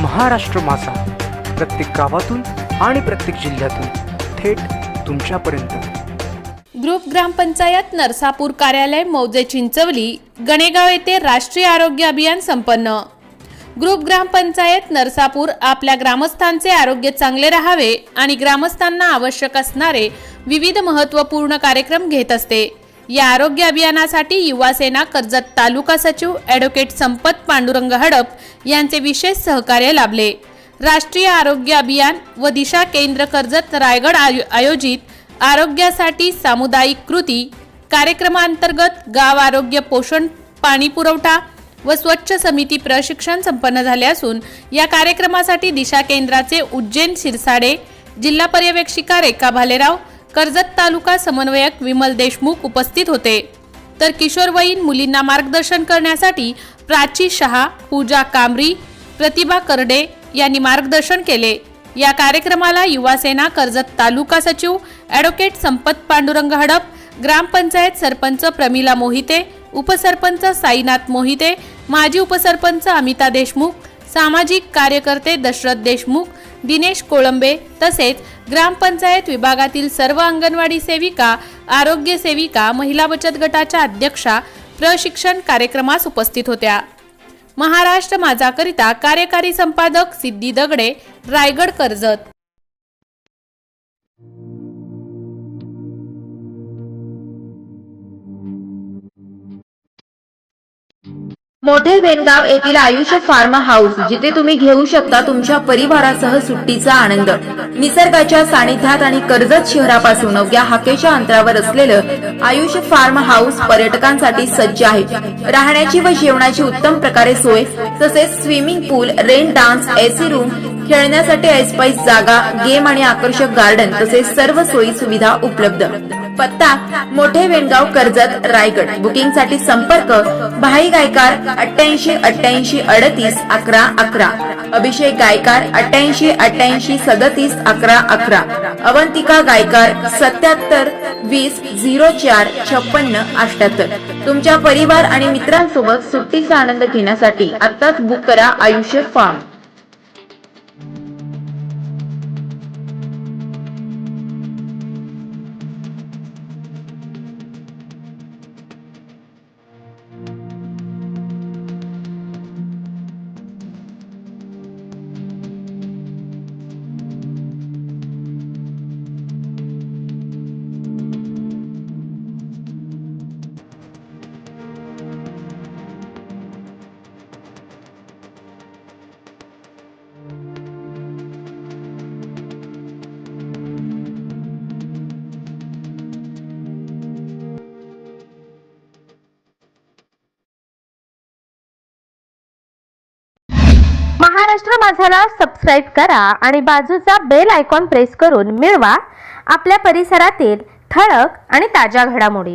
महाराष्ट्र माझा, प्रत्येक गावातून आणि प्रत्येक जिल्ह्यातून थेट तुमच्यापर्यंत। ग्रुप ग्रामपंचायत नरसापूर कार्यालय मौजे चिंचवली गणेगाव येथे राष्ट्रीय आरोग्य अभियान संपन्न। ग्रुप ग्रामपंचायत नरसापूर आपल्या ग्रामस्थांचे आरोग्य चांगले राहावे आणि ग्रामस्थांना आवश्यक असणारे विविध महत्त्वपूर्ण कार्यक्रम घेत असते। या आरोग्य अभियानासाठी युवा सेना कर्जत तालुका सचिव ॲडव्होकेट संपत पांडुरंग हडप यांचे विशेष सहकार्य लाभले। राष्ट्रीय आरोग्य अभियान व दिशा केंद्र कर्जत रायगड आयोजित आरोग्यासाठी सामुदायिक कृती कार्यक्रमांतर्गत गाव आरोग्य पोषण पाणी पुरवठा व स्वच्छ समिती प्रशिक्षण संपन्न झाले असून या कार्यक्रमासाठी दिशा केंद्राचे उज्जैन शिरसाडे, जिल्हा पर्यवेक्षिका रेखा भालेराव, कर्जत तालुका समन्वयक विमल देशमुख उपस्थित होते। तर किशोरवयीन मुलींना मार्गदर्शन करण्यासाठी प्राची शहा, पूजा कामरी, प्रतिभा करडे यांनी मार्गदर्शन केले। या कार्यक्रमाला युवा सेना कर्जत तालुका सचिव ॲडव्होकेट संपत पांडुरंग हडप, ग्रामपंचायत सरपंच प्रमिला मोहिते, उपसरपंच साईनाथ मोहिते, माजी उपसरपंच अमिता देशमुख, सामाजिक कार्यकर्ते दशरथ देशमुख, दिनेश कोळंबे तसेच ग्रामपंचायत विभागातील सर्व अंगणवाडी सेविका, आरोग्य सेविका, महिला बचत गटाच्या अध्यक्षा प्रशिक्षण कार्यक्रमास उपस्थित होत्या। महाराष्ट्र माझा करिता कार्यकारी संपादक सिद्धी दगडे, रायगड कर्जत। मोठे वेनगाव येथील आयुष फार्म हाऊस, जिथे तुम्ही घेऊ शकता तुमच्या परिवारासह सुट्टीचा आनंद। निसर्गाच्या सानिध्यात आणि कर्जत शहरापासून अवघ्या हाकेच्या अंतरावर असलेलं आयुष फार्म हाऊस पर्यटकांसाठी सज्ज आहे। राहण्याची व जेवणाची उत्तम प्रकारे सोय, तसेच स्विमिंग पूल, रेन डान्स, एसी रूम, खेळण्यासाठी ऐसपैस जागा, गेम आणि आकर्षक गार्डन तसेच सर्व सोयी सुविधा उपलब्ध। पत्ता मोठे वेनगाव कर्जत रायगड। बुकिंग साठी संपर्क भाई गायकार 88 88 38 11 11, अभिषेक गायकार 88 88 37 11 11, अवंतिका गायकार 77 20 04 56 78। तुमच्या परिवार आणि मित्रांसोबत सुट्टीचा आनंद घेण्यासाठी आत्ताच बुक करा आयुष फार्म। महाराष्ट्र माझाला सबस्क्राइब करा आणि बाजूचा बेल आयकॉन प्रेस करून मिळवा आपल्या परिसरातील ठळक आणि ताज्या घडामोडी।